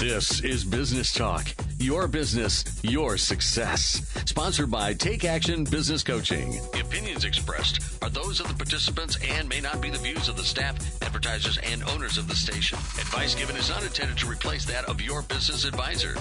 This is Business Talk, your business, your success. Sponsored by Take Action Business Coaching. The opinions expressed are those of the participants and may not be the views of the staff, advertisers, and owners of the station. Advice given is not intended to replace that of your business advisor.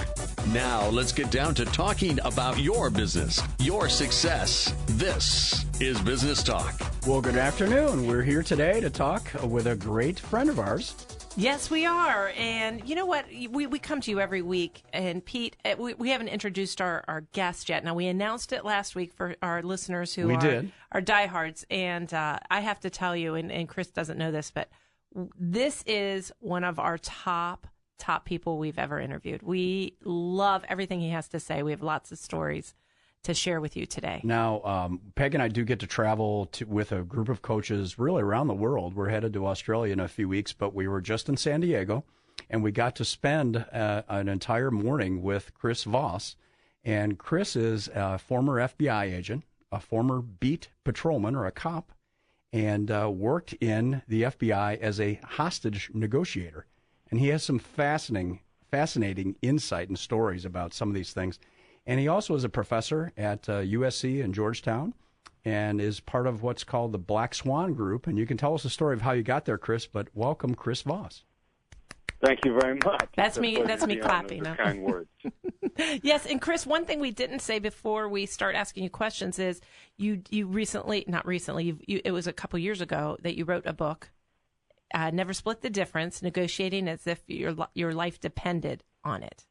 Now, let's get down to talking about your business, your success. This is Business Talk. Well, good afternoon. We're here today to talk with a great friend of ours. Yes, we are. And you know what? We come to you every week. And Pete, we haven't introduced our guest yet. Now, we announced it last week for our listeners who are diehards. And I have to tell you, and Chris doesn't know this, but this is one of our top people we've ever interviewed. We love everything he has to say. We have lots of stories to share with you today. Now, Peg and I do get to travel with a group of coaches really around the world. We're headed to Australia in a few weeks, but we were just in San Diego, and we got to spend an entire morning with Chris Voss. And Chris is a former FBI agent, a former beat patrolman or a cop, and worked in the FBI as a hostage negotiator. And he has some fascinating insight and stories about some of these things. And he also is a professor at USC in Georgetown and is part of what's called the Black Swan Group. And you can tell us the story of how you got there, Chris, but welcome, Chris Voss. Thank you very much. That's me clapping. Kind words. Yes, and Chris, one thing we didn't say before we start asking you questions is you recently, not recently, it was a couple years ago that you wrote a book, Never Split the Difference, Negotiating as if your life depended on it.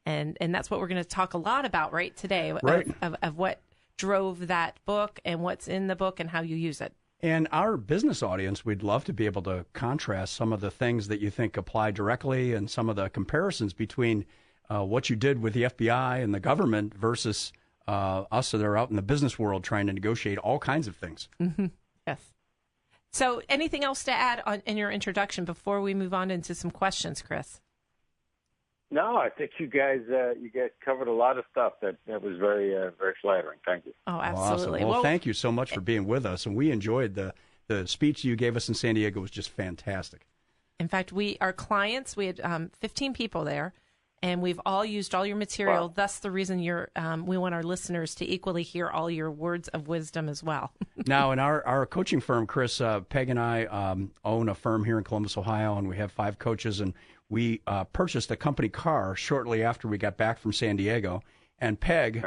And that's what we're going to talk a lot about today, right. Of what drove that book and what's in the book and how you use it. And our business audience, we'd love to be able to contrast some of the things that you think apply directly and some of the comparisons between what you did with the FBI and the government versus us that are out in the business world trying to negotiate all kinds of things. Mm-hmm. Yes. So anything else to add in your introduction before we move on into some questions, Chris? No, I think you guys covered a lot of stuff that was very flattering. Thank you. Oh, absolutely. Awesome. Well, thank you so much for being with us, and we enjoyed the speech you gave us in San Diego. It was just fantastic. In fact, our clients, we had 15 people there, and we've all used all your material. Wow. Thus, the reason we want our listeners to equally hear all your words of wisdom as well. Now, in our coaching firm, Chris, Peg and I own a firm here in Columbus, Ohio, and we have 5 coaches, and we purchased a company car shortly after we got back from San Diego. And Peg,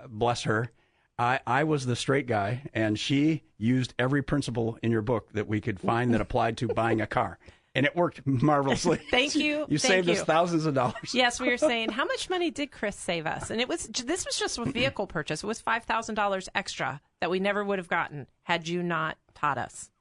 bless her, I was the straight guy, and she used every principle in your book that we could find that applied to buying a car. And it worked marvelously. Thank you. You saved us thousands of dollars. Yes, we were saying, how much money did Chris save us? And this was just a vehicle purchase. It was $5,000 extra that we never would have gotten had you not taught us.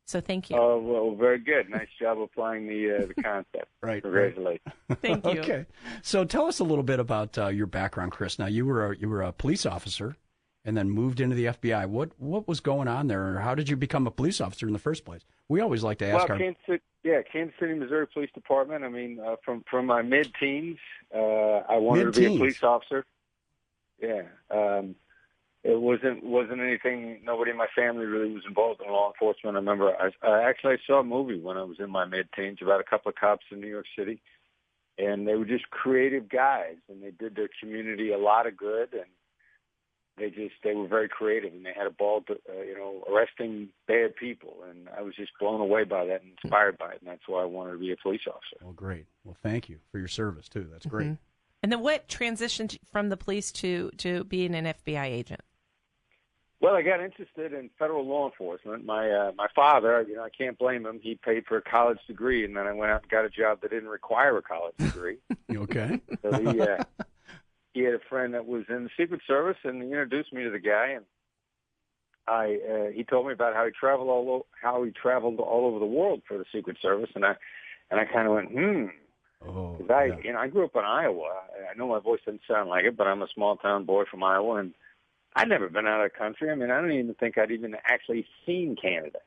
So thank you. Oh, well, very good. Nice job applying the concept. Right. Congratulations. Thank you. Okay. So tell us a little bit about your background, Chris. Now, you were a police officer and then moved into the FBI. What was going on there, or how did you become a police officer in the first place? We always like to ask Kansas City, Missouri Police Department. I mean, from my mid-teens, I wanted to be a police officer. Yeah. It wasn't anything. Nobody in my family really was involved in law enforcement. I remember I saw a movie when I was in my mid-teens about a couple of cops in New York City, and they were just creative guys, and they did their community a lot of good, and they were very creative, and they had a ball to, arresting bad people, and I was just blown away by that and inspired by it, and that's why I wanted to be a police officer. Well, great. Well, thank you for your service too. That's great. Mm-hmm. And then what transitioned from the police to being an FBI agent? Well, I got interested in federal law enforcement. My father, I can't blame him. He paid for a college degree, and then I went out and got a job that didn't require a college degree. Okay. So he had a friend that was in the Secret Service, and he introduced me to the guy, and he told me about how he traveled all over the world for the Secret Service, and I kind of went, Oh, I grew up in Iowa. I know my voice doesn't sound like it, but I'm a small town boy from Iowa, and I'd never been out of the country. I mean, I don't even think I'd even actually seen Canada.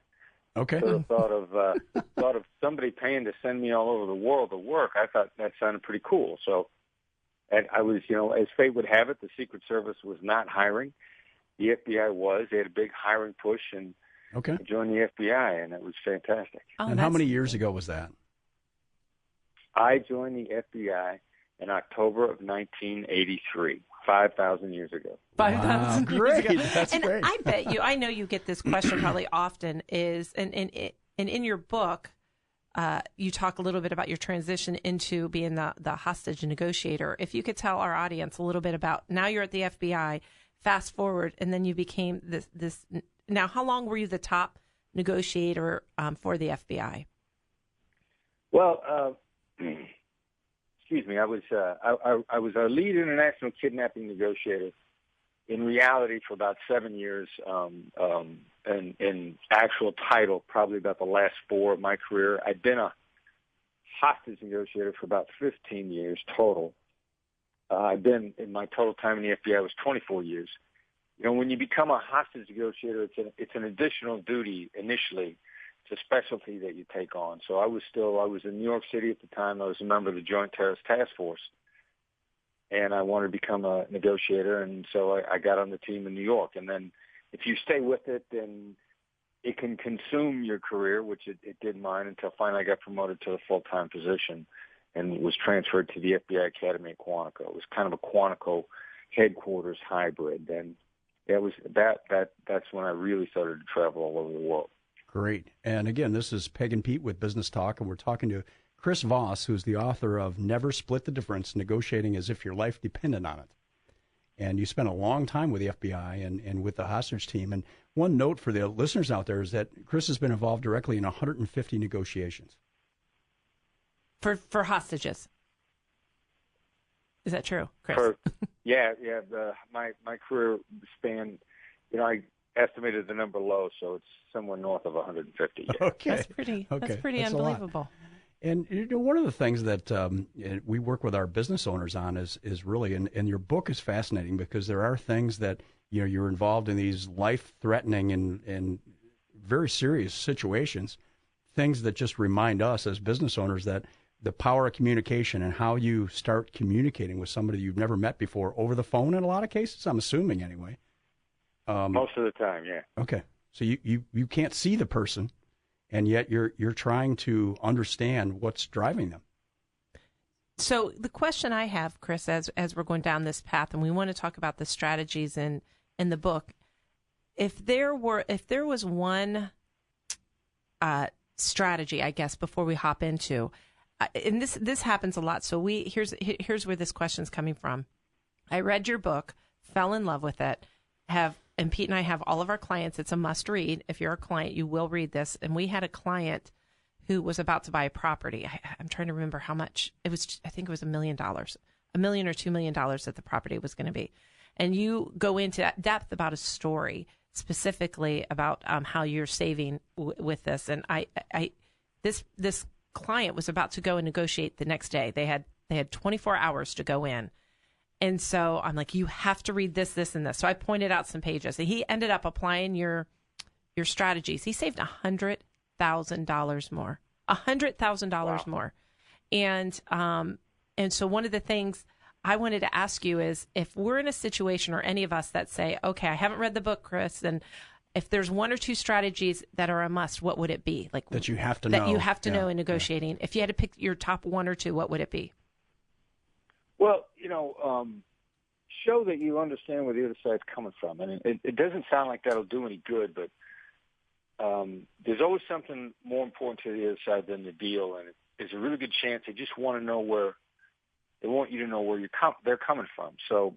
Okay. So the thought of somebody paying to send me all over the world to work, I thought that sounded pretty cool. So, and I was, as fate would have it, the Secret Service was not hiring. The FBI was. They had a big hiring push, and I joined the FBI, and it was fantastic. And how many years ago was that? I joined the FBI in October of 1983, 5,000 years ago. 5,000 years ago. That's and great. I know you get this question probably often and in your book, you talk a little bit about your transition into being the hostage negotiator. If you could tell our audience a little bit about, now you're at the FBI, fast forward, and then you became this. Now, how long were you the top negotiator for the FBI? Well, excuse me. I was our lead international kidnapping negotiator in reality for about 7 years, and in actual title probably about the last 4 of my career. I'd been a hostage negotiator for about 15 years total. I've been, in my total time in the FBI, was 24 years. You know, when you become a hostage negotiator, it's an additional duty initially. It's a specialty that you take on. So I was in New York City at the time. I was a member of the Joint Terrorist Task Force, and I wanted to become a negotiator, and so I got on the team in New York. And then if you stay with it, then it can consume your career, which it did mine, until finally I got promoted to a full-time position and was transferred to the FBI Academy at Quantico. It was kind of a Quantico headquarters hybrid. And it was that's when I really started to travel all over the world. Great. And again, this is Peg and Pete with Business Talk, and we're talking to Chris Voss, who's the author of Never Split the Difference, Negotiating as If Your Life Depended on It. And you spent a long time with the FBI and with the hostage team. And one note for the listeners out there is that Chris has been involved directly in 150 negotiations. For hostages. Is that true, Chris? Yeah. My career spanned, I estimated the number low, so it's somewhere north of 150. Yeah. Okay. That's pretty unbelievable. And one of the things that we work with our business owners on is really, and your book is fascinating because there are things that, you're involved in these life-threatening and very serious situations, things that just remind us as business owners that the power of communication and how you start communicating with somebody you've never met before over the phone in a lot of cases, I'm assuming anyway. Most of the time, yeah. Okay. So you can't see the person, and yet you're trying to understand what's driving them. So the question I have, Chris, as we're going down this path, and we want to talk about the strategies in the book, if there was one strategy, I guess, before we hop into, and this happens a lot. So here's where this question's coming from. I read your book, fell in love with it, and Pete and I have all of our clients. It's a must read. If you're a client, you will read this. And we had a client who was about to buy a property. I'm trying to remember how much it was. I think it was $1 million, $1 million or $2 million that the property was going to be. And you go into depth about a story specifically about how you're saving with this. And this client was about to go and negotiate the next day. They had 24 hours to go in. And so I'm like, you have to read this, this, and this. So I pointed out some pages. And he ended up applying your strategies. He saved $100,000 more. $100,000 more. And so one of the things I wanted to ask you is, if we're in a situation, or any of us that say, okay, I haven't read the book, Chris, and if there's one or two strategies that are a must, what would it be? Like that you have to know. That you have to know in negotiating. Yeah. If you had to pick your top one or two, what would it be? Well, show that you understand where the other side's coming from. And it doesn't sound like that'll do any good, but there's always something more important to the other side than the deal. And there's a really good chance they just want to know they want you to know where they're coming from. So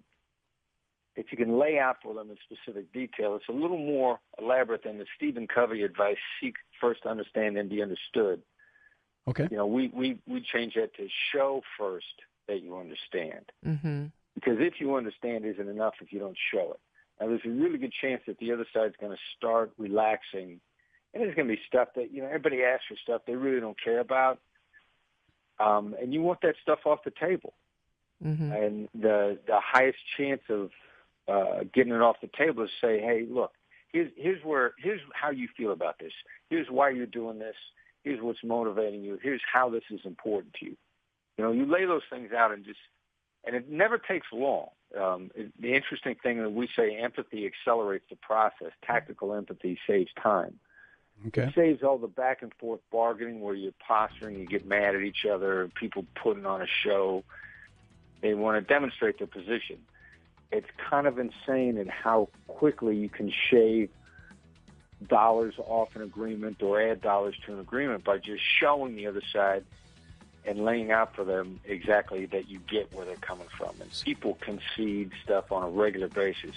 if you can lay out for them in specific detail, it's a little more elaborate than the Stephen Covey advice: seek first to understand, then be understood. Okay. We change that to show first that you understand. Mm-hmm. Because if you understand isn't enough if you don't show it. Now, there's a really good chance that the other side's going to start relaxing, and there's going to be stuff that, everybody asks for stuff they really don't care about, and you want that stuff off the table. Mm-hmm. And the highest chance of getting it off the table is say, hey, look, here's how you feel about this. Here's why you're doing this. Here's what's motivating you. Here's how this is important to you. You lay those things out and it never takes long. The interesting thing that we say, empathy accelerates the process. Tactical empathy saves time. Okay. It saves all the back and forth bargaining where you're posturing, you get mad at each other, people putting on a show. They want to demonstrate their position. It's kind of insane in how quickly you can shave dollars off an agreement or add dollars to an agreement by just showing the other side and laying out for them exactly that you get where they're coming from. And people concede stuff on a regular basis.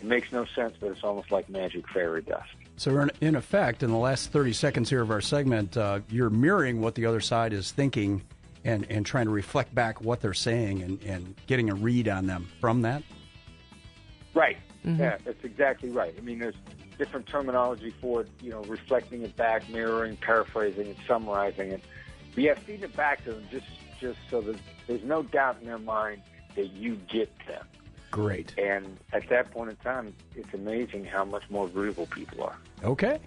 It makes no sense, but it's almost like magic fairy dust. So in effect, in the last 30 seconds here of our segment, you're mirroring what the other side is thinking and trying to reflect back what they're saying and getting a read on them from that? Right. Mm-hmm. Yeah, that's exactly right. I mean, there's different terminology for it, reflecting it back, mirroring, paraphrasing it, summarizing it. But yeah, feeding it back to them just so that there's no doubt in their mind that you get them. Great. And at that point in time, it's amazing how much more agreeable people are. Okay.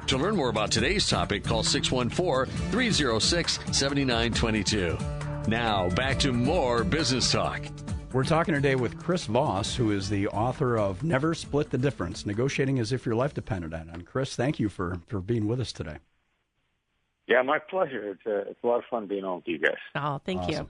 To learn more about today's topic, call 614-306-7922. Now, back to more Business Talk. We're talking today with Chris Voss, who is the author of Never Split the Difference, Negotiating as If Your Life Depended on It. And Chris, thank you for being with us today. Yeah, my pleasure. It's a lot of fun being on with you guys. Oh, thank you.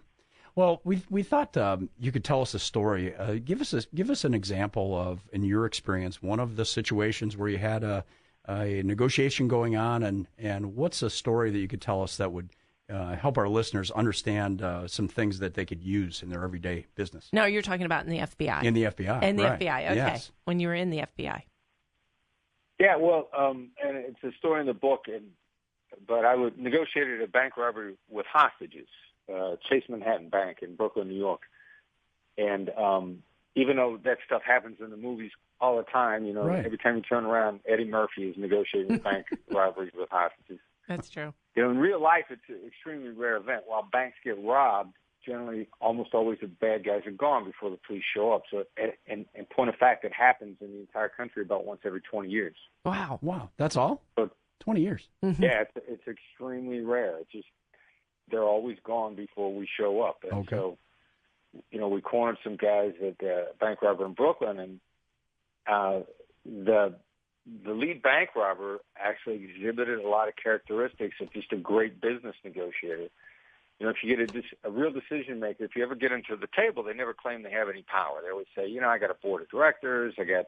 Well, we thought you could tell us a story. Give us an example of, in your experience, one of the situations where you had a negotiation going on, and what's a story that you could tell us that would help our listeners understand some things that they could use in their everyday business. No, you're talking about in the FBI. In the FBI. In the right. FBI, okay. Yes. When you were in the FBI. Yeah, well, and it's a story in the book, but I would negotiated a bank robbery with hostages, Chase Manhattan Bank in Brooklyn, New York. And even though that stuff happens in the movies all the time, right. Every time you turn around, Eddie Murphy is negotiating bank robberies with hostages. That's true. In real life, it's an extremely rare event. While banks get robbed, generally, almost always the bad guys are gone before the police show up. So, and point of fact, it happens in the entire country about once every 20 years. Wow. That's all? So, 20 years. Mm-hmm. Yeah, it's extremely rare. It's just they're always gone before we show up. And okay. So, we cornered some guys at the bank robber in Brooklyn, and the lead bank robber actually exhibited a lot of characteristics of just a great business negotiator. If you get a real decision maker, if you ever get into the table, they never claim they have any power. They always say, I got a board of directors, I got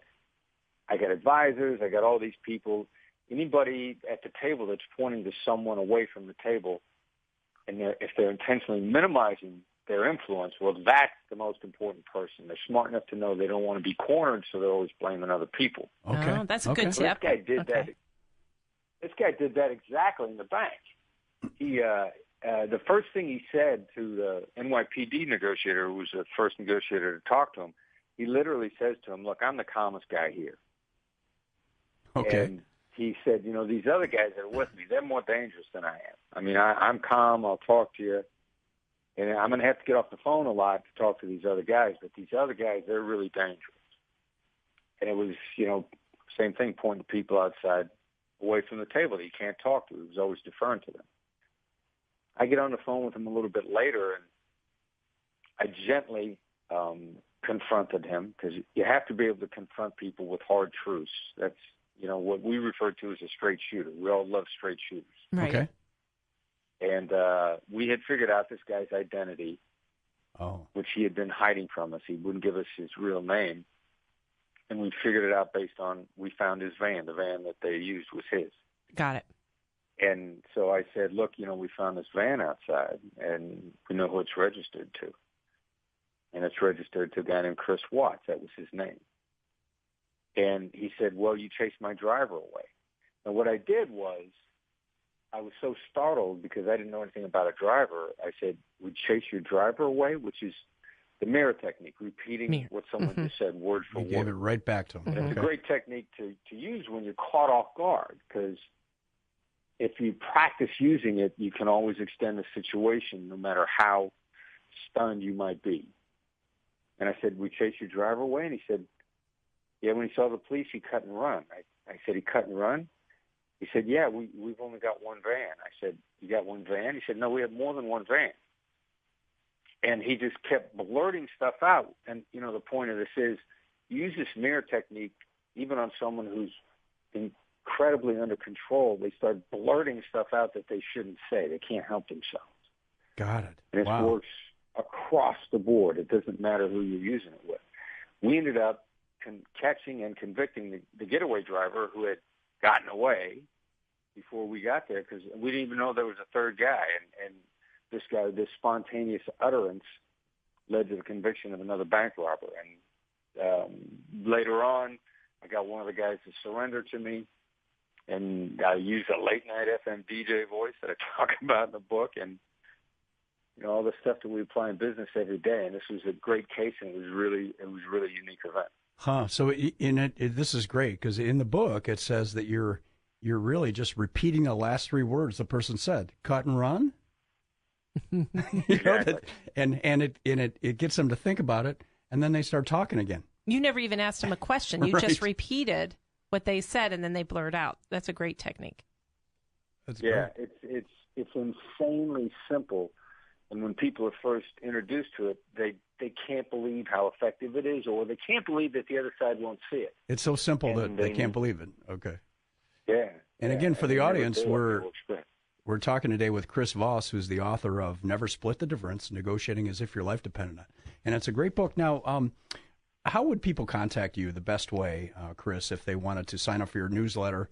advisors, I got all these people. Anybody at the table that's pointing to someone away from the table, and if they're intentionally minimizing their influence, well, that's the most important person. They're smart enough to know they don't want to be cornered, so they're always blaming other people. Okay, oh, that's a good tip. This guy did that. This guy did that exactly in the bank. He the first thing he said to the NYPD negotiator, who was the first negotiator to talk to him, he literally says to him, "Look, I'm the calmest guy here." Okay. And he said, these other guys that are with me, they're more dangerous than I am. I mean, I'm calm. I'll talk to you. And I'm going to have to get off the phone a lot to talk to these other guys, but these other guys, they're really dangerous. And it was, same thing, pointing to people outside away from the table that you can't talk to. He was always deferring to them. I get on the phone with him a little bit later, and I gently confronted him, because you have to be able to confront people with hard truths. That's, what we refer to as a straight shooter. We all love straight shooters. Right. Okay. And we had figured out this guy's identity, which he had been hiding from us. He wouldn't give us his real name. And we figured it out based on, we found his van. The van that they used was his. Got it. And so I said, look, we found this van outside, and we know who it's registered to. And it's registered to a guy named Chris Watts. That was his name. And he said, well, you chased my driver away. And what I did was, I was so startled because I didn't know anything about a driver. I said, we chase your driver away, which is the mirror technique, repeating what someone just said word for word. You gave it right back to him. And it's a great technique to use when you're caught off guard, because if you practice using it, you can always extend the situation no matter how stunned you might be. And I said, we chase your driver away? And he said, yeah, when he saw the police, he cut and run. I said, he cut and run? He said, yeah, we've only got one van. I said, you got one van? He said, no, we have more than one van. And he just kept blurting stuff out. And, the point of this is, use this mirror technique even on someone who's incredibly under control. They start blurting stuff out that they shouldn't say. They can't help themselves. Got it. And it works across the board. It doesn't matter who you're using it with. We ended up catching and convicting the getaway driver who had gotten away before we got there, because we didn't even know there was a third guy. And this guy, this spontaneous utterance led to the conviction of another bank robber. And later on, I got one of the guys to surrender to me, and I used a late-night FM DJ voice that I talk about in the book, and all the stuff that we apply in business every day. And this was a great case, and it was really a unique event. Huh. So this is great, because in the book it says that you're really just repeating the last three words the person said. Cut and run. Exactly. It gets them to think about it, and then they start talking again. You never even asked them a question. You just repeated what they said, and then they blurt out. That's a great technique. That's great. It's insanely simple. And when people are first introduced to it, they can't believe how effective it is, or they can't believe that the other side won't see it. It's so simple that they can't believe it. Okay. Yeah. And again, for the audience, we're talking today with Chris Voss, who's the author of Never Split the Difference, Negotiating as If Your Life Depended on It. And it's a great book. Now, how would people contact you the best way, Chris, if they wanted to sign up for your newsletter?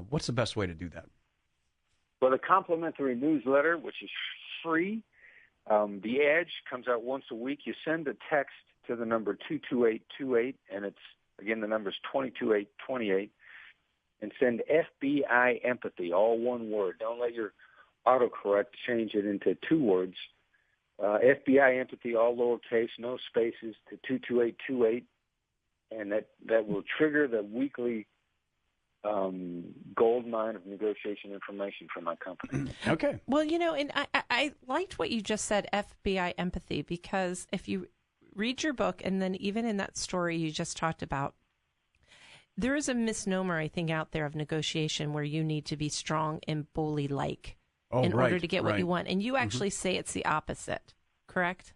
What's the best way to do that? Well, the complimentary newsletter, which is free, The Edge, comes out once a week. You send a text to the number 22828, and it's, again, the number's 22828, and send FBI Empathy, all one word. Don't let your autocorrect change it into two words. FBI Empathy, all lowercase, no spaces, to 22828, and that will trigger the weekly gold mine of negotiation information from my company. Okay. Well, and I liked what you just said, FBI Empathy, because if you read your book, and then even in that story you just talked about, there is a misnomer, I think, out there of negotiation where you need to be strong and bully-like in order to get what you want. And you actually say it's the opposite, correct?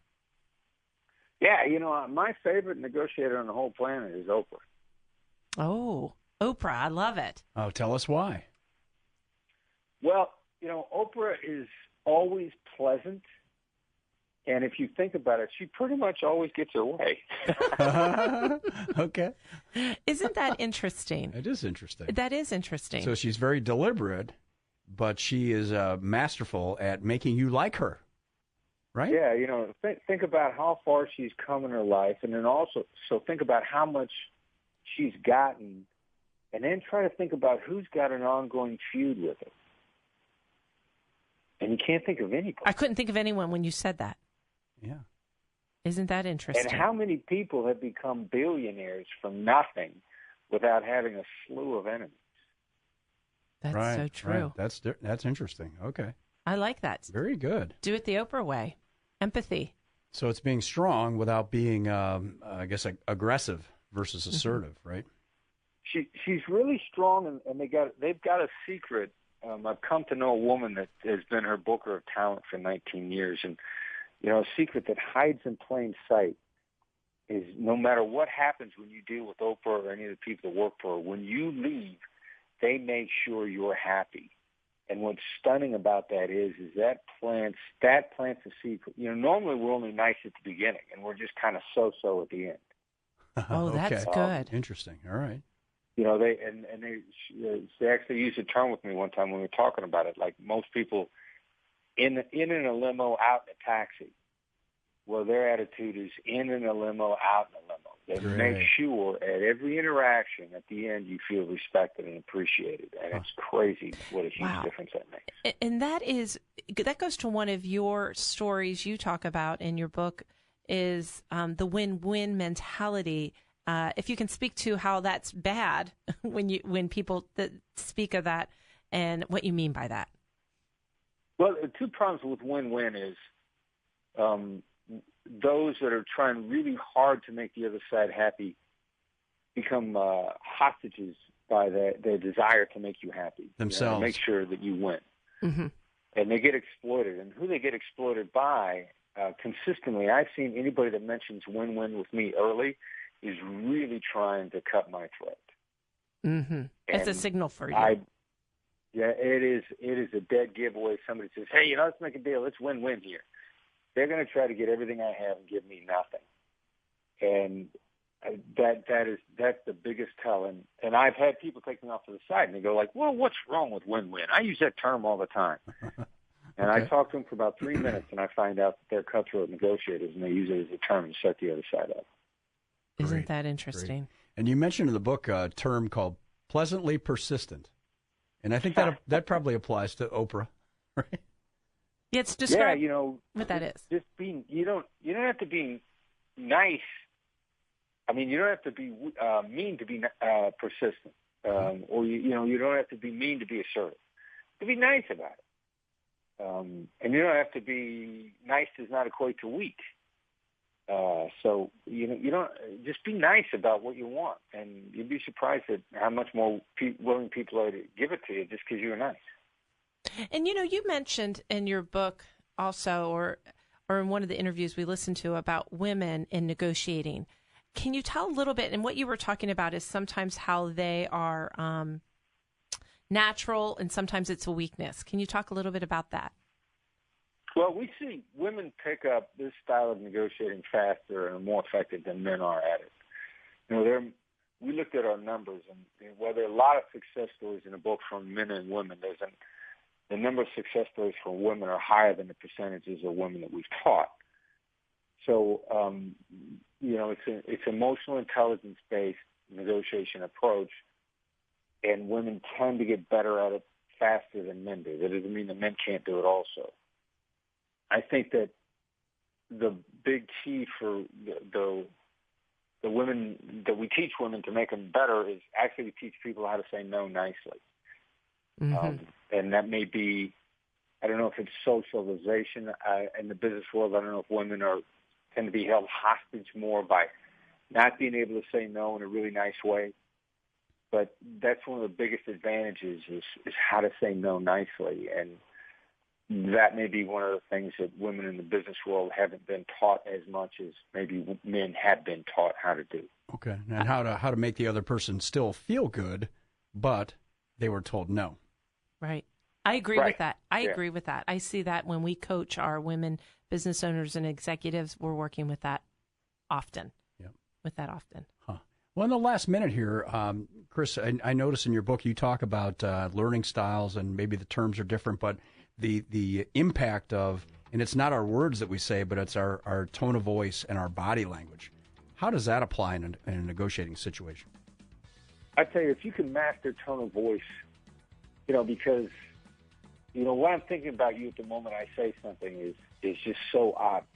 Yeah, my favorite negotiator on the whole planet is Oprah. Oh, Oprah, I love it. Oh, tell us why. Well, Oprah is always pleasant. And if you think about it, she pretty much always gets her way. Okay. Isn't that interesting? It is interesting. That is interesting. So she's very deliberate, but she is masterful at making you like her, right? Yeah, think about how far she's come in her life, and then also, so think about how much she's gotten, and then try to think about who's got an ongoing feud with her. And you can't think of anybody. I couldn't think of anyone when you said that. Yeah. Isn't that interesting? And how many people have become billionaires from nothing without having a slew of enemies? That's so true. Right. That's interesting. Okay. I like that. Very good. Do it the Oprah way. Empathy. So it's being strong without being, I guess, aggressive versus assertive, right? She's really strong, and they've got a secret. I've come to know a woman that has been her booker of talent for 19 years, and a secret that hides in plain sight is no matter what happens when you deal with Oprah or any of the people that work for her, when you leave, they make sure you're happy. And what's stunning about that is that plants a secret. Normally we're only nice at the beginning, and we're just kind of so-so at the end. Oh, that's good. Interesting. All right. They actually used a term with me one time when we were talking about it. Like most people in a limo, out in a taxi. Well, their attitude is in a limo, out in a limo. They make sure at every interaction at the end you feel respected and appreciated, and it's crazy what a huge difference that makes. And that goes to one of your stories you talk about in your book is the win-win mentality. If you can speak to how that's bad when people speak of that and what you mean by that. Well, the two problems with win-win is those that are trying really hard to make the other side happy become hostages by their desire to make you happy. Themselves. Make sure that you win. Mm-hmm. And they get exploited. And who they get exploited by, consistently, I've seen anybody that mentions win-win with me early, is really trying to cut my throat. Mm-hmm. It's a signal for you. Yeah, it is. It is a dead giveaway. Somebody says, "Hey, let's make a deal. Let's win-win here." They're going to try to get everything I have and give me nothing, and that's the biggest tell. And I've had people take me off to the side and they go like, "Well, what's wrong with win-win?" I use that term all the time, and I talk to them for about 3 minutes, and I find out that they're cutthroat negotiators, and they use it as a term to shut the other side up. Isn't that interesting? Great. And you mentioned in the book a term called pleasantly persistent. And I think that probably applies to Oprah, right? Yeah, it's describe what that is. Just being, you don't have to be nice. I mean, you don't have to be mean to be persistent, or you don't have to be mean to be assertive. To be nice about it, and you don't have to be nice does not equate to weak. So you don't just be nice about what you want, and you'd be surprised at how much more willing people are to give it to you just because you're nice. And you mentioned in your book also, or in one of the interviews we listened to about women in negotiating. Can you tell a little bit? And what you were talking about is sometimes how they are natural, and sometimes it's a weakness. Can you talk a little bit about that? Well, we see women pick up this style of negotiating faster and are more effective than men are at it. We looked at our numbers, and while there are a lot of success stories in the book from men and women, the number of success stories for women are higher than the percentages of women that we've taught. So, it's emotional intelligence-based negotiation approach, and women tend to get better at it faster than men do. That doesn't mean that men can't do it also. I think that the big key for the women that we teach women to make them better is actually to teach people how to say no nicely. Mm-hmm. And that may be, I don't know if it's socialization in the business world. I don't know if women tend to be held hostage more by not being able to say no in a really nice way. But that's one of the biggest advantages is how to say no nicely. And that may be one of the things that women in the business world haven't been taught as much as maybe men have been taught how to do. Okay, and how to make the other person still feel good, but they were told no. Right. I agree with that. I agree with that. I see that when we coach our women business owners and executives, we're working with that often. Yep. With that often. Huh. Well, in the last minute here, Chris, I noticed in your book you talk about learning styles, and maybe the terms are different, but the impact of, and it's not our words that we say, but it's our tone of voice and our body language. How does that apply in a negotiating situation? I tell you, if you can master tone of voice, because, what I'm thinking about you at the moment I say something is just so obvious.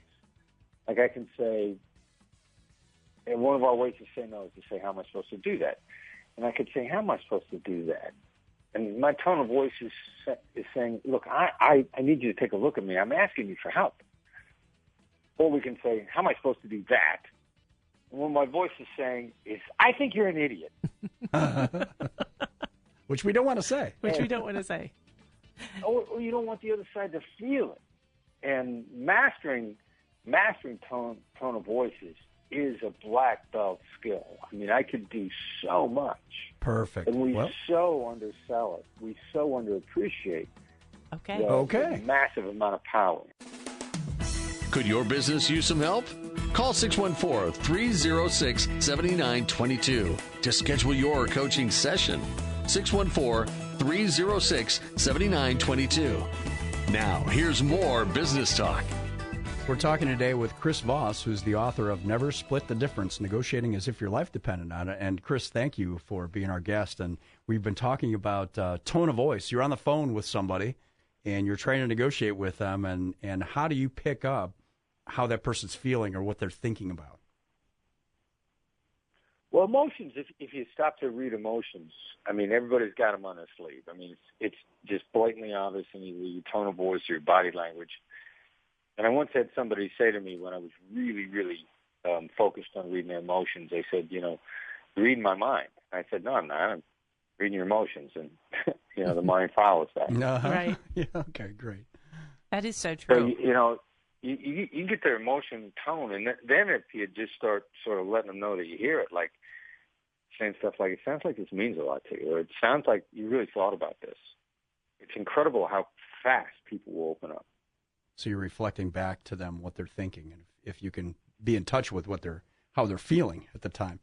Like I can say, and one of our ways to say no is to say, how am I supposed to do that? And I could say, how am I supposed to do that? And my tone of voice is saying, look, I need you to take a look at me. I'm asking you for help. Or we can say, how am I supposed to do that? And what my voice is saying is, I think you're an idiot. Which we don't want to say. Or you don't want the other side to feel it. And mastering tone of voices is a black belt skill. I mean, I could do so much. Perfect. And we so undersell it. We so underappreciate the massive amount of power. Could your business use some help? Call 614-306-7922 to schedule your coaching session. 614-306-7922. Now, here's more business talk. We're talking today with Chris Voss, who's the author of Never Split the Difference, Negotiating as If Your Life Depended on It. And Chris, thank you for being our guest. And we've been talking about tone of voice. You're on the phone with somebody, and you're trying to negotiate with them, and how do you pick up how that person's feeling or what they're thinking about? Well, emotions, if you stop to read emotions, I mean, everybody's got them on their sleeve. I mean, it's just blatantly obvious in either your tone of voice or your body language. And I once had somebody say to me when I was really, really focused on reading their emotions, they said, you're reading my mind. I said, no, I'm not. I'm reading your emotions. And, the mind follows that. Uh-huh. Right. Yeah, okay, great. That is so true. So, you get their emotion and tone, and then if you just start sort of letting them know that you hear it, like saying stuff like, it sounds like this means a lot to you, or it sounds like you really thought about this. It's incredible how fast people will open up. So you're reflecting back to them what they're thinking, and if you can be in touch with how they're feeling at the time.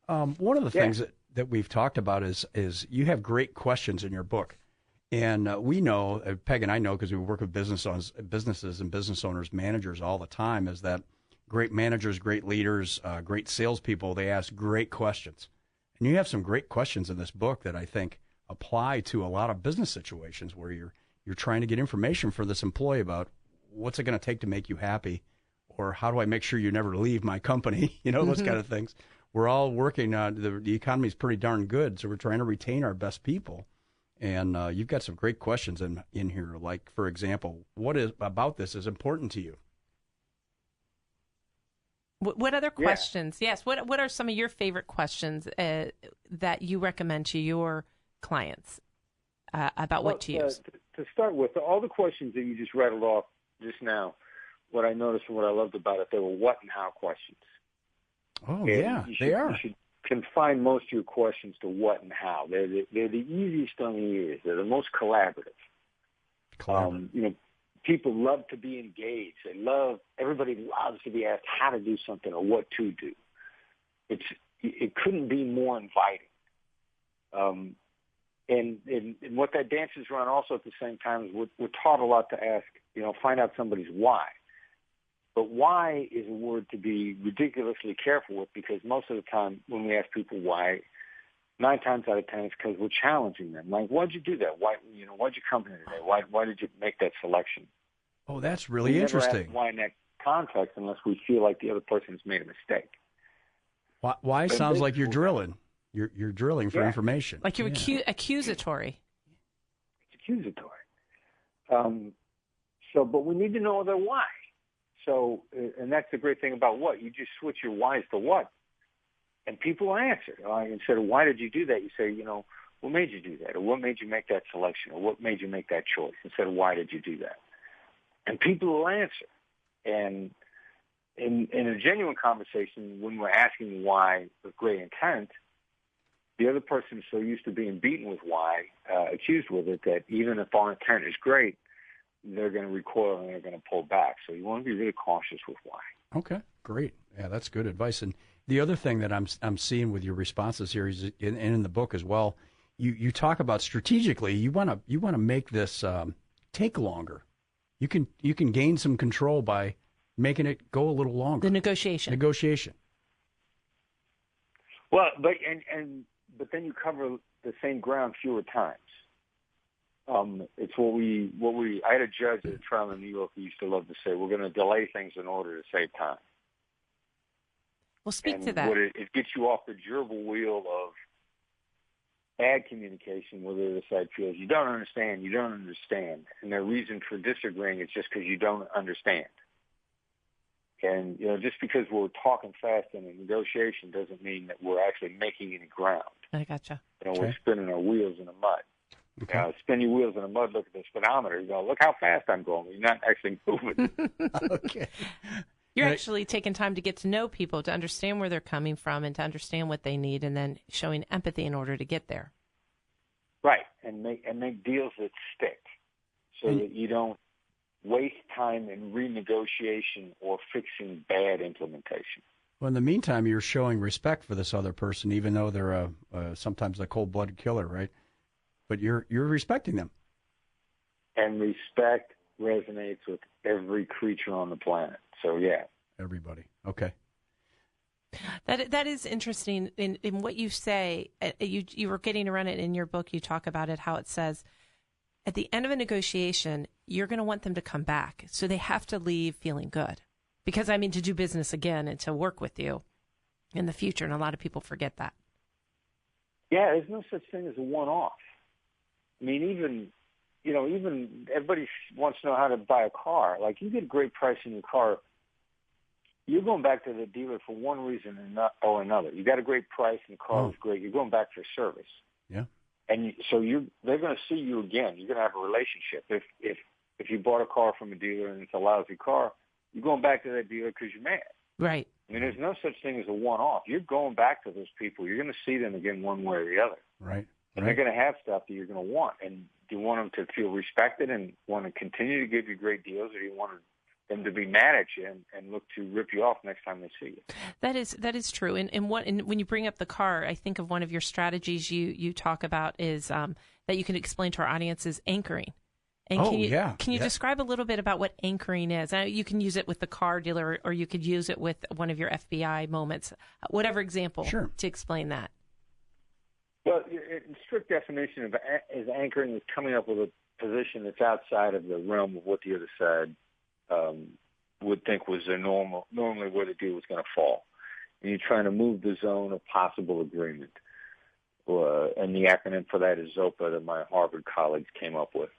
One of the things that we've talked about is you have great questions in your book. And we know, Peg and I know, because we work with businesses and business owners, managers all the time, is that great managers, great leaders, great salespeople, they ask great questions. And you have some great questions in this book that I think apply to a lot of business situations where you're trying to get information for this employee about what's it going to take to make you happy, or how do I make sure you never leave my company, those kind of things. We're all working on, the economy is pretty darn good, so we're trying to retain our best people. And you've got some great questions in here, like, for example, what is about this is important to you? What other questions? Yeah. Yes. What are some of your favorite questions that you recommend to your clients about what to use? To start with, all the questions that you just rattled off just now, what I noticed and what I loved about it, they were what and how questions. Oh, and they are. You should confine most of your questions to what and how. They're the easiest on the ears. They're the most collaborative. People love to be engaged. Everybody loves to be asked how to do something or what to do. It couldn't be more inviting. And what that dances around also at the same time is we're taught a lot to ask, find out somebody's why. But why is a word to be ridiculously careful with, because most of the time when we ask people why, 9 times out of 10 it's because we're challenging them. Like, why'd you do that? Why'd you come here today? Why did you make that selection? Oh, that's really interesting. Never ask why in that context unless we feel like the other person has made a mistake. Why sounds like you're drilling. You're drilling for information. Like you're accusatory. It's accusatory. But we need to know their why. So, and that's the great thing about what. You just switch your whys to what. And people answer. Instead of why did you do that, you say, what made you do that? Or what made you make that selection? Or what made you make that choice? Instead of why did you do that? And people will answer. And in a genuine conversation, when we're asking why with great intent, the other person is so used to being beaten with why, accused with it, that even if our intent is great, they're going to recoil and they're going to pull back. So you want to be really cautious with why. Okay, great. Yeah, that's good advice. And the other thing that I'm seeing with your responses here is in the book as well, you talk about strategically. You want to make this take longer. You can gain some control by making it go a little longer. The negotiation. Well, but then you cover the same ground fewer times. It's I had a judge at a trial in New York who used to love to say, we're going to delay things in order to save time. Well, speak to that. It gets you off the gerbil wheel of bad communication where the other side feels you don't understand, and their reason for disagreeing is just because you don't understand. And, just because we're talking fast in a negotiation doesn't mean that we're actually making any ground. I gotcha. We're spinning our wheels in the mud. Okay. Spin your wheels in the mud, look at the speedometer. You go, look how fast I'm going. You're not actually moving. Okay. You're actually taking time to get to know people, to understand where they're coming from and to understand what they need, and then showing empathy in order to get there. Right, and make deals that stick so that you don't waste time in renegotiation or fixing bad implementation. Well, in the meantime, you're showing respect for this other person, even though they're sometimes a cold-blooded killer, right? But you're respecting them. And respect resonates with every creature on the planet. So, yeah. Everybody. Okay. That is interesting in what you say. You were getting around it in your book. You talk about it, how it says, at the end of a negotiation, you're going to want them to come back. So they have to leave feeling good. Because, to do business again and to work with you in the future. And a lot of people forget that. Yeah, there's no such thing as a one-off. Even everybody wants to know how to buy a car. Like, you get a great price in your car, you're going back to the dealer for one reason or another. You got a great price and the car was great. You're going back for service. Yeah. And they're going to see you again. You're going to have a relationship. If you bought a car from a dealer and it's a lousy car, You're going back to that dealer because you're mad. Right. I mean, there's no such thing as a one-off. You're going back to those people. You're going to see them again one way or the other. Right. And they're going to have stuff that you're going to want. And do you want them to feel respected and want to continue to give you great deals, or do you want them to be mad at you and look to rip you off next time they see you? That is true. And when you bring up the car, I think of one of your strategies you talk about is that you can explain to our audience is anchoring. And can you describe a little bit about what anchoring is? You can use it with the car dealer, or you could use it with one of your FBI moments, whatever example, to explain that. Well, in strict definition is anchoring is coming up with a position that's outside of the realm of what the other side would think was normally where the deal was going to fall. And you're trying to move the zone of possible agreement. And the acronym for that is ZOPA that my Harvard colleagues came up with.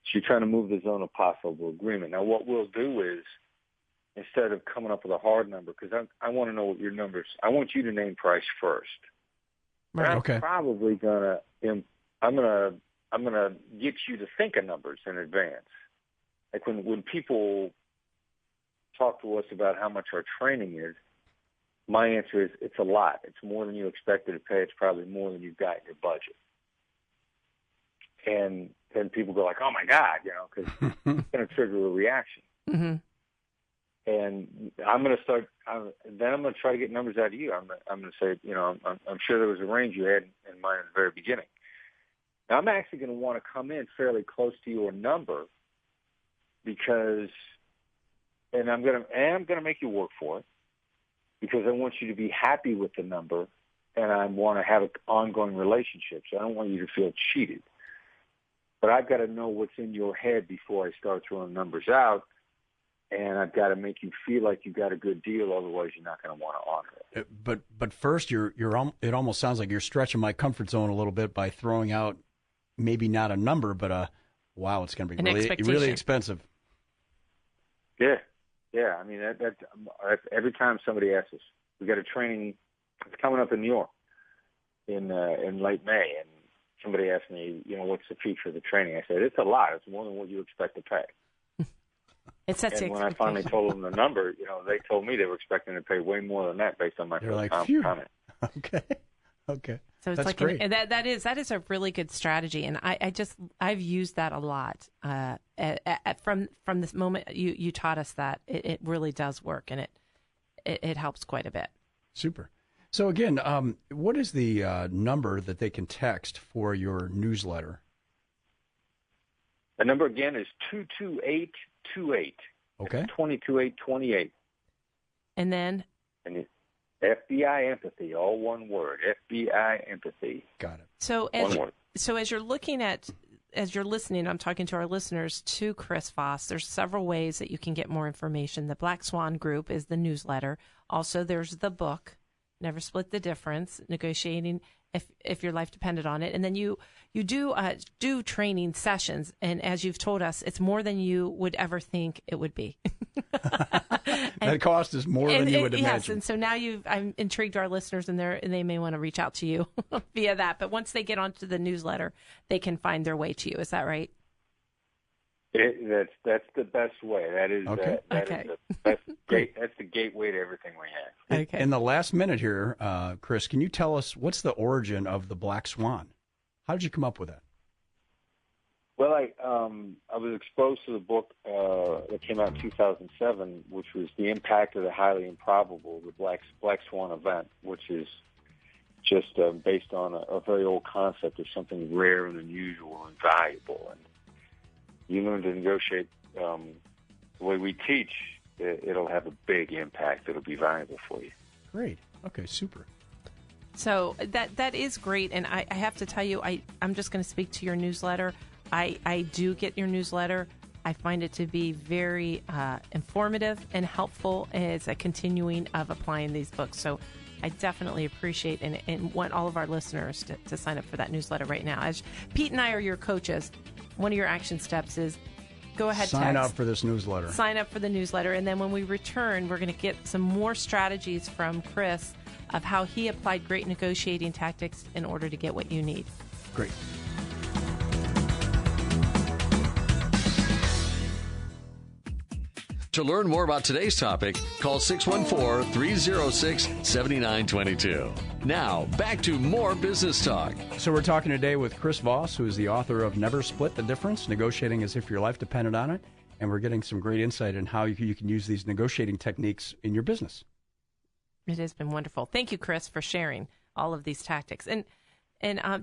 So you're trying to move the zone of possible agreement. Now, what we'll do is, instead of coming up with a hard number, because I want to know what your numbers, I want you to name price first. Right. I'm probably I'm gonna get you to think of numbers in advance. Like when people talk to us about how much our training is, my answer is it's a lot. It's more than you expected to pay. It's probably more than you've got in your budget. And then people go like, "Oh my God," because it's going to trigger a reaction. Mm-hmm. And I'm going to start. Then I'm going to try to get numbers out of you. I'm going to say, I'm sure there was a range you had in mind at the very beginning. Now I'm actually going to want to come in fairly close to your number because, and I'm going to make you work for it because I want you to be happy with the number, and I want to have an ongoing relationship. So I don't want you to feel cheated. But I've got to know what's in your head before I start throwing numbers out, and I've got to make you feel like you got a good deal. Otherwise, you're not going to want to honor it. But first, it almost sounds like you're stretching my comfort zone a little bit by throwing out maybe not a number, but wow, it's going to be really expensive. Yeah. I mean, that every time somebody asks us, we got a training. It's coming up in New York in late May, and somebody asked me, what's the fee for the training? I said, it's a lot. It's more than what you expect to pay. And when I finally told them the number, they told me they were expecting to pay way more than that based on my comment. Okay. So it's That's great. That is a really good strategy, and I've used that a lot. From this moment you taught us that it really does work, and it helps quite a bit. Super. So again, what is the number that they can text for your newsletter? The number again is 22828. Okay. 22828. And then? And it's FBI Empathy, all one word. FBI Empathy. Got it. So as you're listening, I'm talking to our listeners to Chris Voss. There's several ways that you can get more information. The Black Swan Group is the newsletter. Also, there's the book, Never Split the Difference, Negotiating if your life depended on it. And then you do training sessions. And as you've told us, it's more than you would ever think it would be. That cost is more than you would imagine. Yes, and so now I'm intrigued our listeners, and they may want to reach out to you via that. But once they get onto the newsletter, they can find their way to you. Is that right? That's the best way. That is okay. That's the gateway to everything we have. Okay. In the last minute here, Chris, can you tell us what's the origin of the Black Swan? How did you come up with that? Well, I was exposed to the book that came out in 2007, which was The Impact of the Highly Improbable, the Black Swan event, which is just based on a very old concept of something rare and unusual and valuable. And you learn to negotiate the way we teach, it'll have a big impact. It'll be valuable for you. Great. Okay, super. So that is great. And I have to tell you, I'm just going to speak to your newsletter. I do get your newsletter. I find it to be very informative and helpful as a continuing of applying these books. So I definitely appreciate and want all of our listeners to sign up for that newsletter right now. As Pete and I are your coaches, one of your action steps is go ahead, sign up for this newsletter. Sign up for the newsletter. And then when we return, we're going to get some more strategies from Chris of how he applied great negotiating tactics in order to get what you need. Great. To learn more about today's topic, call 614-306-7922. Now, back to more business talk. So we're talking today with Chris Voss, who is the author of Never Split the Difference, Negotiating as if your life depended on it. And we're getting some great insight in how you can use these negotiating techniques in your business. It has been wonderful. Thank you, Chris, for sharing all of these tactics. And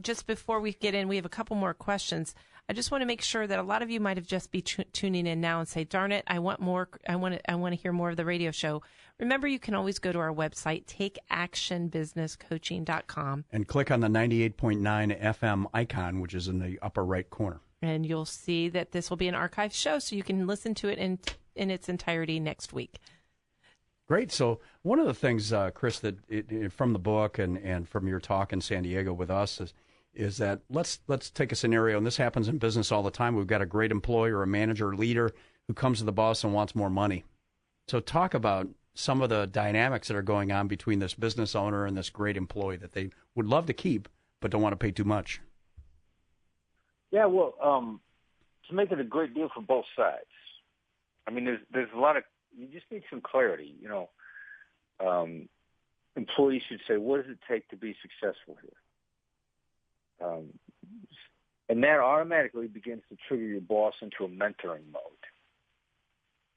just before we get in, we have a couple more questions. I just want to make sure that a lot of you might have just be tuning in now and say, darn it, I want more. I want to hear more of the radio show. Remember, you can always go to our website, takeactionbusinesscoaching.com. And click on the 98.9 FM icon, which is in the upper right corner. And you'll see that this will be an archived show, so you can listen to it in its entirety next week. Great. So one of the things, Chris, that from the book and from your talk in San Diego with us is that let's take a scenario, and this happens in business all the time. We've got a great employee or a manager or leader who comes to the boss and wants more money. So talk about some of the dynamics that are going on between this business owner and this great employee that they would love to keep but don't want to pay too much. Yeah, well, to make it a great deal for both sides. I mean, there's a lot of, you just need some clarity. You know, employees should say, what does it take to be successful here? And that automatically begins to trigger your boss into a mentoring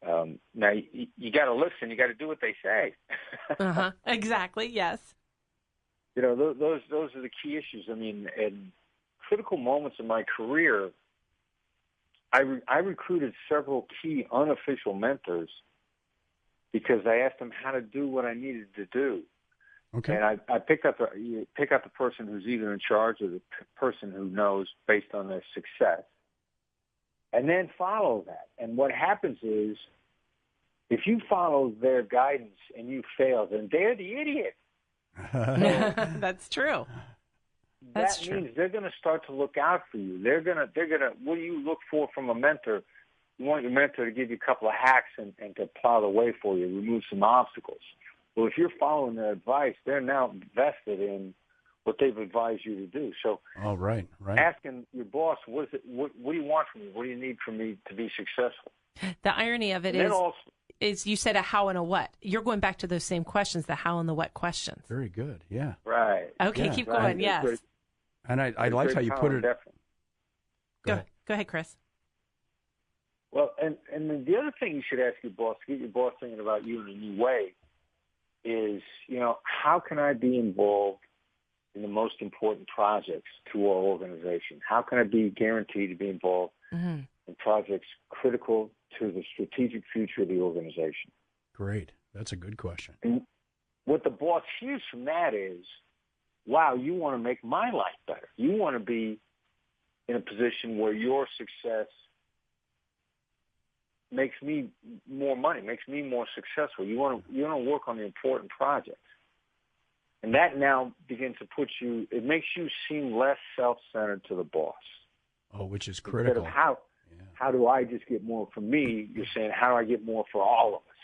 mode. Now, you got to listen. You got to do what they say. Exactly, yes. You know, those are the key issues. I mean, in critical moments in my career, I recruited several key unofficial mentors because I asked them how to do what I needed to do. Okay. And I pick up the person who's either in charge or the person who knows based on their success, and then follow that. And what happens is, if you follow their guidance and you fail, then they're the idiot. That's true. That means they're going to start to look out for you. They're going to. What do you look for from a mentor? You want your mentor to give you a couple of hacks and to plow the way for you, remove some obstacles. Well, if you're following their advice, they're now invested in what they've advised you to do. So, right. Asking your boss, what do you want from me? What do you need from me to be successful? The irony of it is you said a how and a what. You're going back to those same questions, the how and the what questions. Very good. Yeah. Right. Okay, keep going. Yes. And I liked how you put it. Go ahead, Chris. Well, and the other thing you should ask your boss, to get your boss thinking about you in a new way, is, you know, how can I be involved in the most important projects to our organization? How can I be guaranteed to be involved in projects critical to the strategic future of the organization? Great. That's a good question. And what the boss hears from that is, wow, you want to make my life better. You want to be in a position where your success makes me more money, makes me more successful. You want to work on the important projects. And that now begins to it makes you seem less self-centered to the boss. Oh, which is critical. Instead of how do I just get more for me, you're saying, how do I get more for all of us?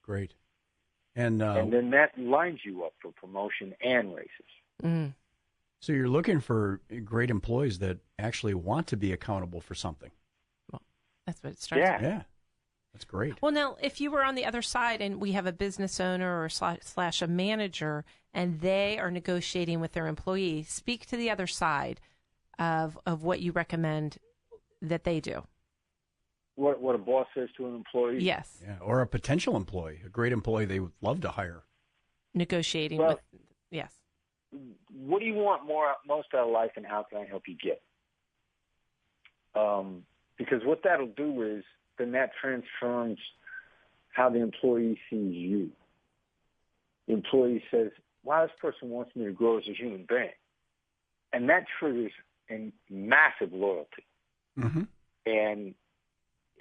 Great. And then that lines you up for promotion and raises. Mm. So you're looking for great employees that actually want to be accountable for something. Well, that's what it starts with. Yeah. That's great. Well, now, if you were on the other side and we have a business owner or slash a manager and they are negotiating with their employee, speak to the other side of what you recommend that they do. What a boss says to an employee? Yes. Yeah, or a potential employee, a great employee they would love to hire. Negotiating with, yes. What do you want most out of life, and how can I help you get? Because what that'll do is then that transforms how the employee sees you. The employee says, wow, this person wants me to grow as a human being. And that triggers a massive loyalty. Mm-hmm. And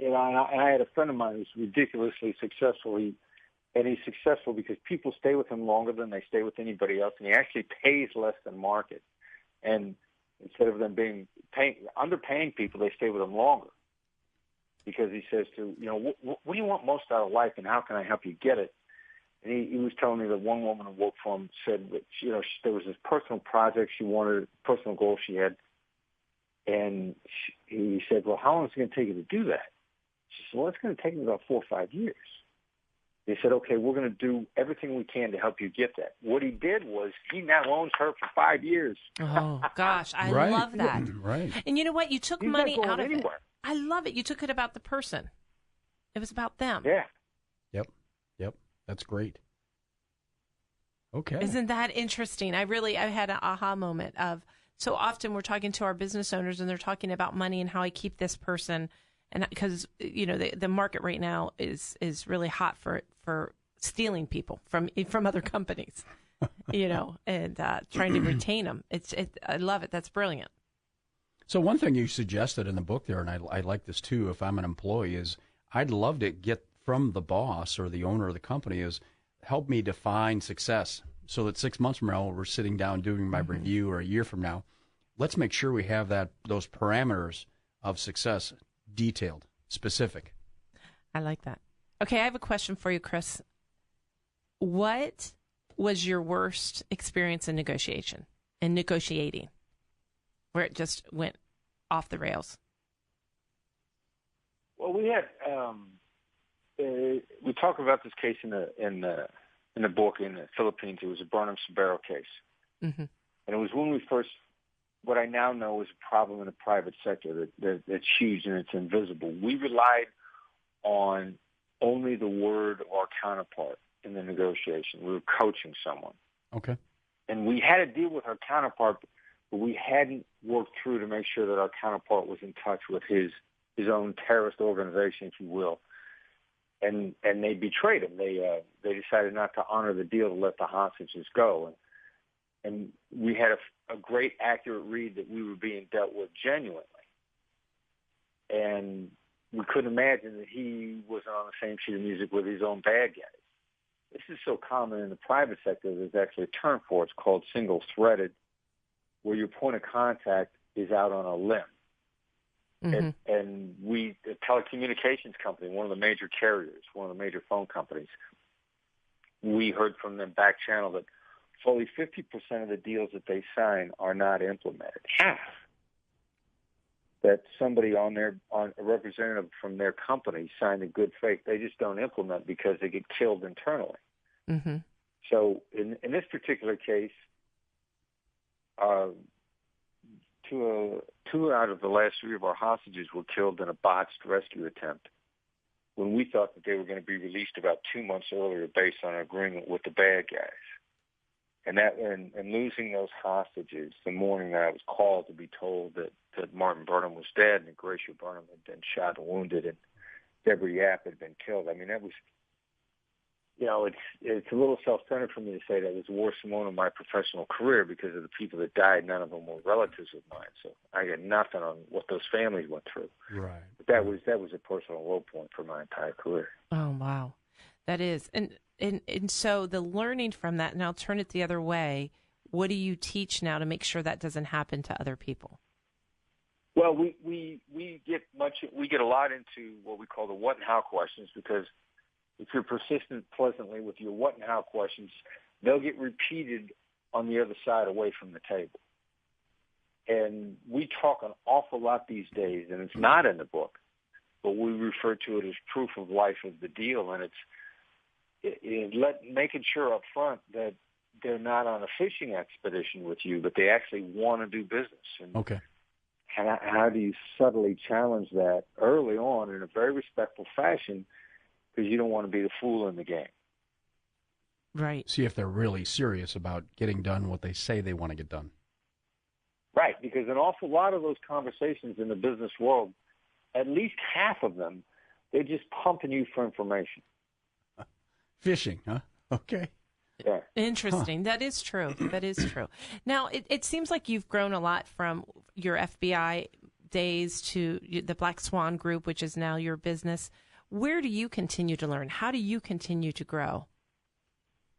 I had a friend of mine who's ridiculously successful. And he's successful because people stay with him longer than they stay with anybody else, and he actually pays less than market. And instead of them underpaying people, they stay with him longer. Because he says what do you want most out of life, and how can I help you get it? And he was telling me that one woman who worked for him said that there was this personal project she wanted, personal goal she had, and he said, well, how long is it going to take you to do that? She said, well, it's going to take me about 4 or 5 years. They said, okay, we're going to do everything we can to help you get that. What he did was he now owns her for 5 years. Oh, gosh, I love that. Right. And you know what? You took He's money not going out of anywhere. it. I love it. You took it about the person. It was about them. Yeah. Yep. That's great. Okay. Isn't that interesting? I had an aha moment of, so often we're talking to our business owners and they're talking about money and how I keep this person. And because, the market right now is really hot for stealing people from other companies, and trying to retain them. I love it. That's brilliant. So one thing you suggested in the book there, and I like this too, if I'm an employee, is I'd love to get from the boss or the owner of the company is help me define success so that 6 months from now, we're sitting down doing my review, or a year from now, let's make sure we have those parameters of success detailed, specific. I like that. Okay, I have a question for you, Chris. What was your worst experience in negotiating, where it just went off the rails? Well, we had we talk about this case in the book in the Philippines. It was a Burnham-Sabero case, and it was when we first. What I now know is a problem in the private sector that's huge and it's invisible. We relied on only the word of our counterpart in the negotiation. We were coaching someone. Okay. And we had to deal with our counterpart, but we hadn't worked through to make sure that our counterpart was in touch with his own terrorist organization, if you will. And they betrayed him. They decided not to honor the deal to let the hostages go. And we had a great, accurate read that we were being dealt with genuinely. And we couldn't imagine that he was on the same sheet of music with his own bad guys. This is so common in the private sector, there's actually a term for it. It's called single-threaded, where your point of contact is out on a limb. Mm-hmm. And a telecommunications company, one of the major carriers, one of the major phone companies, we heard from them back channel that fully 50% of the deals that they sign are not implemented. Half. That somebody on a representative from their company signed in good faith, they just don't implement because they get killed internally. Mm-hmm. So in this particular case, two out of the last 3 of our hostages were killed in a botched rescue attempt when we thought that they were going to be released about 2 months earlier based on an agreement with the bad guys. And losing those hostages the morning that I was called to be told that Martin Burnham was dead and that Gracia Burnham had been shot and wounded and Deborah Yap had been killed. I mean, that was, it's a little self-centered for me to say that was the worst moment of my professional career because of the people that died. None of them were relatives of mine, so I got nothing on what those families went through. Right. But that was a personal low point for my entire career. Oh, wow. That is. And so the learning from that, and I'll turn it the other way, what do you teach now to make sure that doesn't happen to other people? Well, we get a lot into what we call the what and how questions, because if you're persistent pleasantly with your what and how questions, they'll get repeated on the other side away from the table. And we talk an awful lot these days, and it's not in the book, but we refer to it as proof of life of the deal, and making sure up front that they're not on a fishing expedition with you, but they actually want to do business. And okay. How do you subtly challenge that early on in a very respectful fashion, because you don't want to be the fool in the game. Right. See if they're really serious about getting done what they say they want to get done. Right, because an awful lot of those conversations in the business world, at least half of them, they're just pumping you for information. Fishing, huh? Okay. Yeah. Interesting. Huh. That is true. That is true. Now, it seems like you've grown a lot from your FBI days to the Black Swan Group, which is now your business. Where do you continue to learn? How do you continue to grow?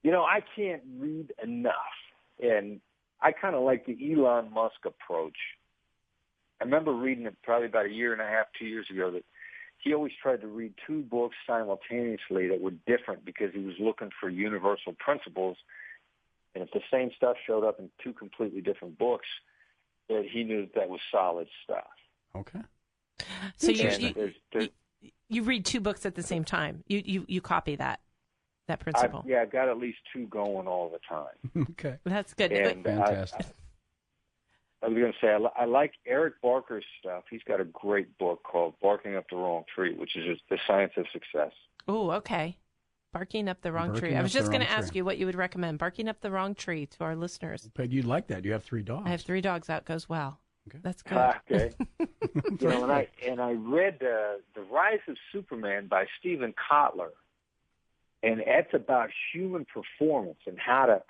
I can't read enough, and I kind of like the Elon Musk approach. I remember reading it probably about 1.5 years, 2 years ago, that he always tried to read 2 books simultaneously that were different because he was looking for universal principles. And if the same stuff showed up in 2 completely different books, that he knew that was solid stuff. Okay. So You read 2 books at the same time. You copy that principle. I've got at least 2 going all the time. Okay. That's good. And, fantastic. I was going to say, I like Eric Barker's stuff. He's got a great book called Barking Up the Wrong Tree, which is just the science of success. Oh, okay. Barking Up the Wrong Tree. I was just going to ask you what you would recommend. Barking Up the Wrong Tree to our listeners. Peg, you'd like that. You have 3 dogs. I have 3 dogs. That goes well. Okay. That's good. Okay. And I read The Rise of Superman by Stephen Kotler, and that's about human performance and how to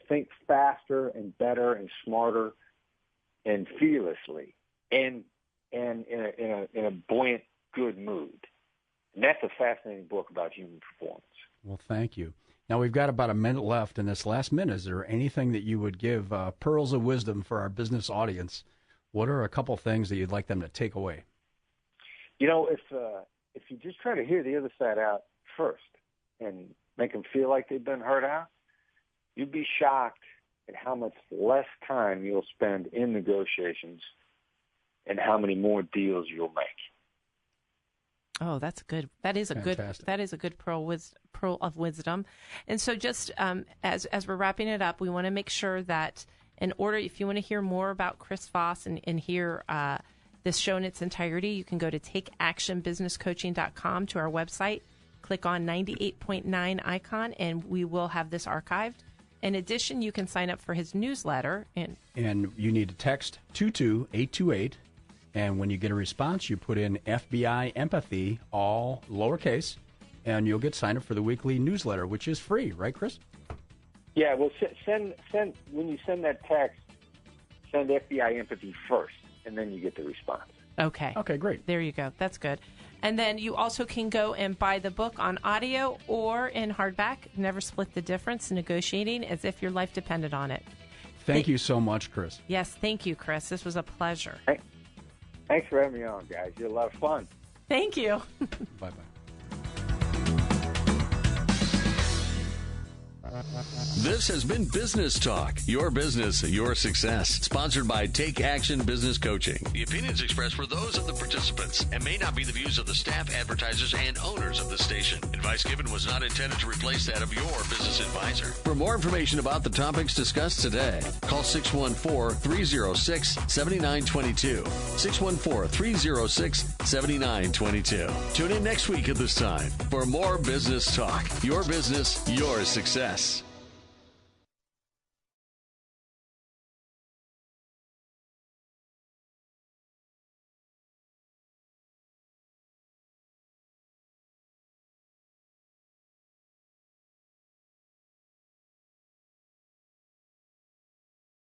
think faster and better and smarter and fearlessly and in a buoyant, good mood. And that's a fascinating book about human performance. Well, thank you. Now, we've got about a minute left. In this last minute, is there anything that you would give pearls of wisdom for our business audience? What are a couple things that you'd like them to take away? If you just try to hear the other side out first and make them feel like they've been heard out, you'd be shocked at how much less time you'll spend in negotiations and how many more deals you'll make. Oh, that's good. That is a Fantastic. good pearl of wisdom. And so, just as we're wrapping it up, we want to make sure that in order, if you want to hear more about Chris Voss and hear this show in its entirety, you can go to takeactionbusinesscoaching.com to our website, click on 98.9 icon, and we will have this archived. In addition, you can sign up for his newsletter. And you need to text 22828. And when you get a response, you put in FBI Empathy, all lowercase, and you'll get signed up for the weekly newsletter, which is free, right, Chris? Yeah, well, send when you send that text, send FBI Empathy first, and then you get the response. Okay. Okay, great. There you go. That's good. And then you also can go and buy the book on audio or in hardback. Never split the difference. Negotiating as if your life depended on it. Thank you so much, Chris. Yes, thank you, Chris. This was a pleasure. Thanks for having me on, guys. You're a lot of fun. Thank you. Bye-bye. This has been Business Talk, your business, your success. Sponsored by Take Action Business Coaching. The opinions expressed were those of the participants and may not be the views of the staff, advertisers, and owners of the station. Advice given was not intended to replace that of your business advisor. For more information about the topics discussed today, call 614-306-7922. 614-306-7922. Tune in next week at this time for more Business Talk, your business, your success.